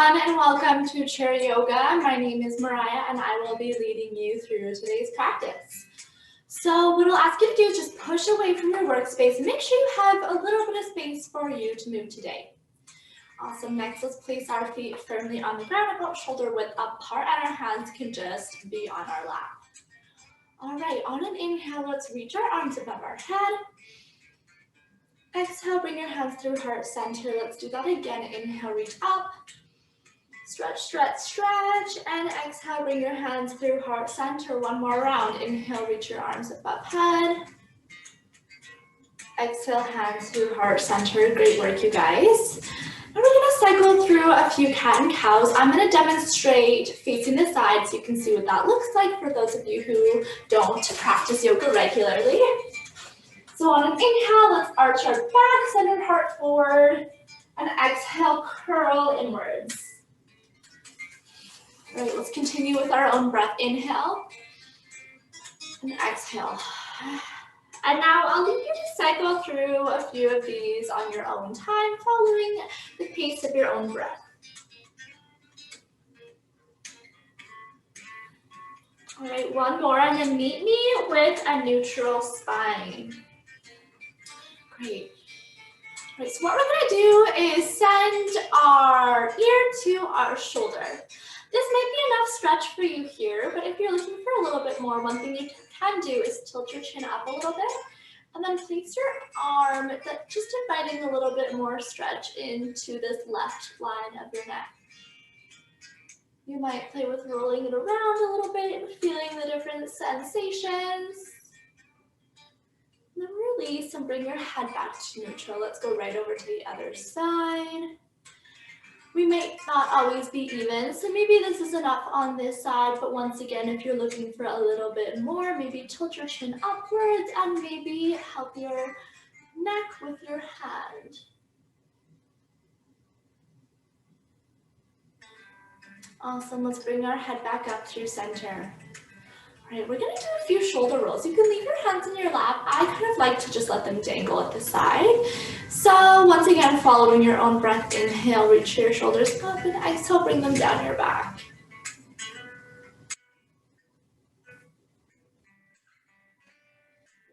everyone, and welcome to Chair Yoga. My name is Mariah, and I will be leading you through today's practice. So what I'll ask you to do is just push away from your workspace and make sure you have a little bit of space for you to move today. Awesome. Next, let's place our feet firmly on the ground, about shoulder width apart, and our hands can just be on our lap. All right, on an inhale, let's reach our arms above our head. Exhale, bring your hands through heart center. Let's do that again. Inhale, reach up. Stretch, stretch, stretch. And exhale, bring your hands through heart center. One more round. Inhale, reach your arms above head. Exhale, hands through heart center. Great work, you guys. Now we're going to cycle through a few cat and cows. I'm going to demonstrate facing the side so you can see what that looks like for those of you who don't practice yoga regularly. So on an inhale, let's arch our back, centered heart forward, and exhale, curl inwards. All right, let's continue with our own breath. Inhale and exhale. And now I'll leave you to cycle through a few of these on your own time, following the pace of your own breath. All right, one more, and then meet me with a neutral spine. Great. All right, so what we're going to do is send our ear to our shoulder. This might be enough stretch for you here, but if you're looking for a little bit more, one thing you can do is tilt your chin up a little bit and then place your arm, just inviting a little bit more stretch into this left line of your neck. You might play with rolling it around a little bit and feeling the different sensations. And then release and bring your head back to neutral. Let's go right over to the other side. We may not always be even, so maybe this is enough on this side, but once again, if you're looking for a little bit more, maybe tilt your chin upwards and maybe help your neck with your hand. Awesome, let's bring our head back up through center. All right, we're gonna do a few shoulder rolls. You can leave your hands in your lap. I kind of like to just let them dangle at the side. So once again, following your own breath, inhale, reach your shoulders up, and exhale, bring them down your back.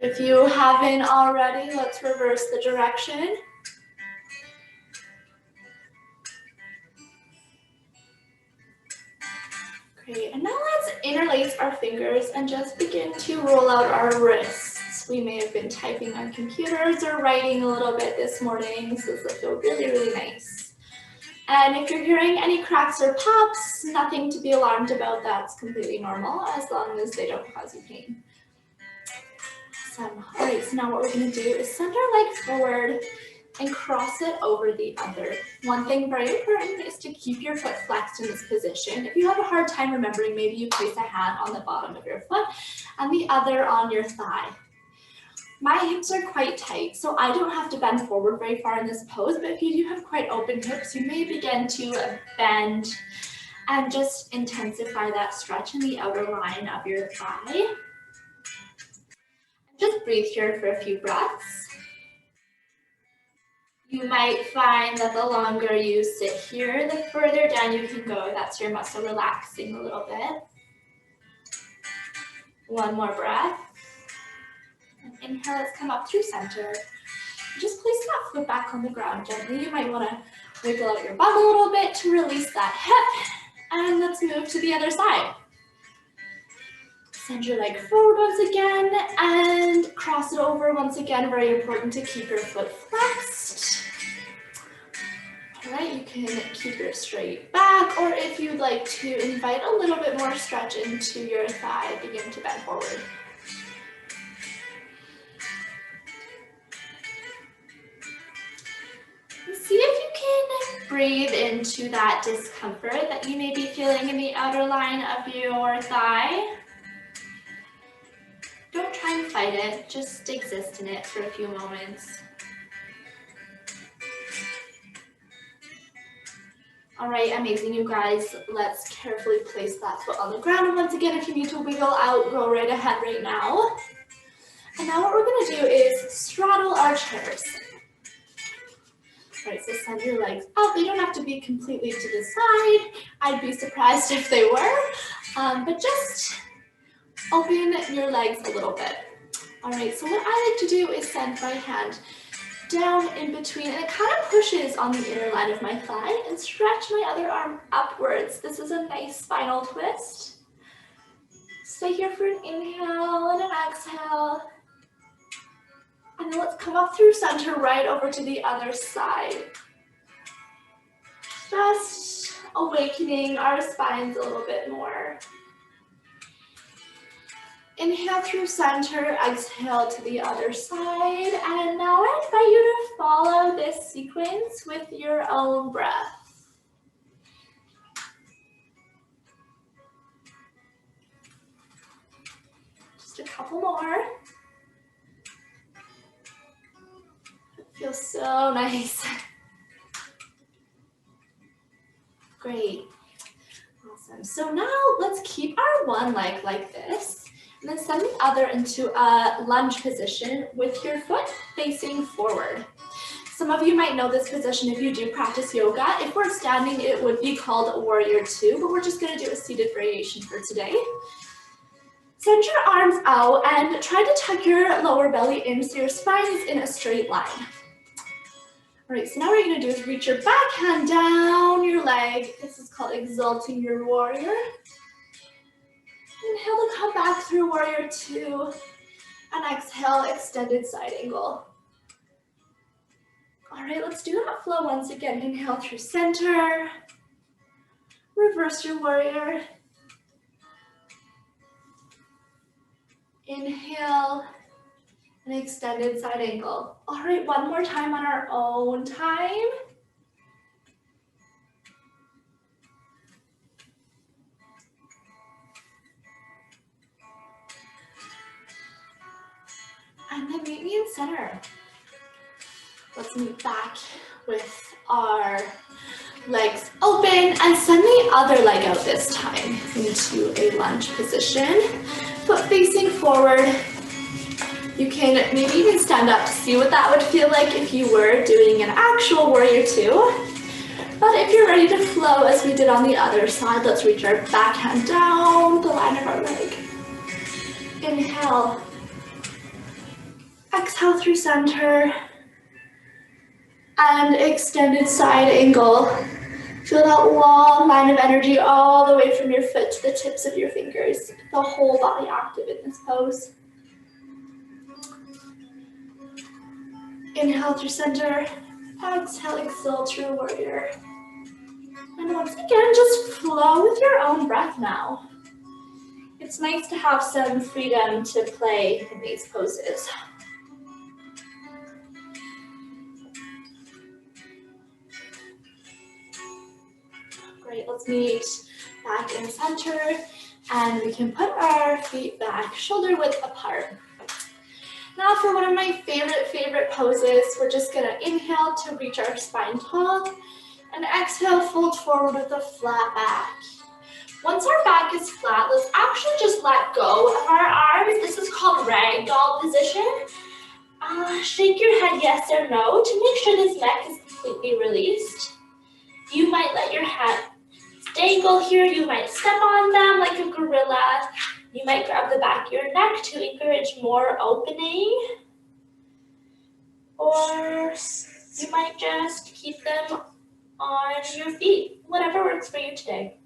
If you haven't already, let's reverse the direction. Great, and now let's interlace our fingers and just begin to roll out our wrists. We may have been typing on computers or writing a little bit this morning, so this will feel really, really nice. And if you're hearing any cracks or pops, nothing to be alarmed about. That's completely normal as long as they don't cause you pain. Awesome. All right, so now what we're going to do is send our leg forward and cross it over the other. One thing very important is to keep your foot flexed in this position. If you have a hard time remembering, maybe you place a hand on the bottom of your foot and the other on your thigh. My hips are quite tight, so I don't have to bend forward very far in this pose, but if you do have quite open hips, you may begin to bend and just intensify that stretch in the outer line of your thigh. Just breathe here for a few breaths. You might find that the longer you sit here, the further down you can go. That's your muscle relaxing a little bit. One more breath. And inhale, let's come up through center. Just place that foot back on the ground gently. You might want to wiggle out your bum a little bit to release that hip. And let's move to the other side. Send your leg forward once again and cross it over once again. Very important to keep your foot flexed. All right, you can keep your straight back, or if you'd like to invite a little bit more stretch into your thigh, begin to bend forward. See if you can breathe into that discomfort that you may be feeling in the outer line of your thigh. Don't try and fight it, just exist in it for a few moments. All right, amazing, you guys. Let's carefully place that foot on the ground. And once again, if you need to wiggle out, go right ahead right now. And now what we're gonna do is straddle our chairs. Right, so send your legs out. They don't have to be completely to the side. I'd be surprised if they were, but just open your legs a little bit. All right, so what I like to do is send my hand down in between, and it kind of pushes on the inner line of my thigh, and stretch my other arm upwards. This is a nice spinal twist. Stay here for an inhale and an exhale. And then let's come up through center right over to the other side. Just awakening our spines a little bit more. Inhale through center, exhale to the other side. And now I invite you to follow this sequence with your own breath. Just a couple more. It feels so nice. Great. Awesome. So now let's keep our one leg like this, and then send the other into a lunge position with your foot facing forward. Some of you might know this position if you do practice yoga. If we're standing, it would be called Warrior Two, but we're just going to do a seated variation for today. Send your arms out and try to tuck your lower belly in so your spine is in a straight line. All right, so now what you're going to do is reach your back hand down your leg. This is called exalting your warrior. Inhale to come back through Warrior Two, and exhale, extended side angle. All right, let's do that flow once again. Inhale through center, reverse your warrior. Inhale, and extended side angle. All right, one more time on our own time. And then meet me in center. Let's meet back with our legs open and send the other leg out this time into a lunge position. Foot facing forward. You can maybe even stand up to see what that would feel like if you were doing an actual Warrior Two. But if you're ready to flow as we did on the other side, let's reach our back hand down the line of our leg. Inhale. Exhale through center. And extended side angle. Feel that long line of energy all the way from your foot to the tips of your fingers. The whole body active in this pose. Inhale through center, exhale, exalt your warrior. And once again, just flow with your own breath now. It's nice to have some freedom to play in these poses. Great, let's meet back in center, and we can put our feet back shoulder width apart. Now for one of my favorite poses, we're just gonna inhale to reach our spine tall, and exhale, fold forward with a flat back. Once our back is flat, let's actually just let go of our arms. This is called ragdoll position. Shake your head yes or no to make sure this neck is completely released. You might let your hands dangle here. You might step on them like a gorilla. You might grab the back of your neck to encourage more opening. Or you might just keep them on your feet. Whatever works for you today.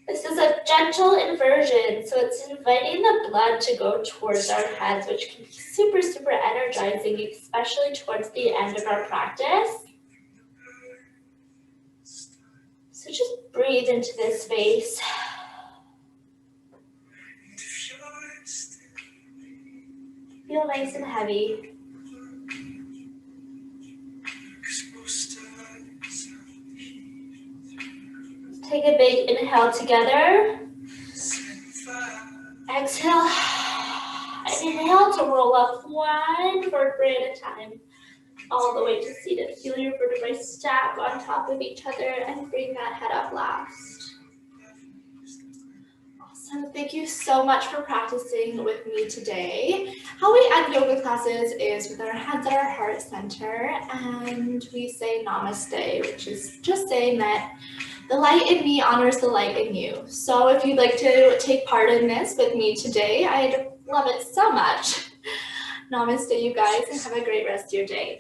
This is a gentle inversion, so it's inviting the blood to go towards our heads, which can be super energizing, especially towards the end of our practice. So just breathe into this space. Feel nice and heavy. Take a big inhale together. Exhale. And inhale to roll up one vertebrae at a time, all the way to seated. Feel your vertebrae stack on top of each other and bring that head up last. Thank you so much for practicing with me today. How we end yoga classes is with our hands at our heart center and we say namaste, which is just saying that the light in me honors the light in you. So if you'd like to take part in this with me today, I'd love it so much. Namaste, you guys, and have a great rest of your day.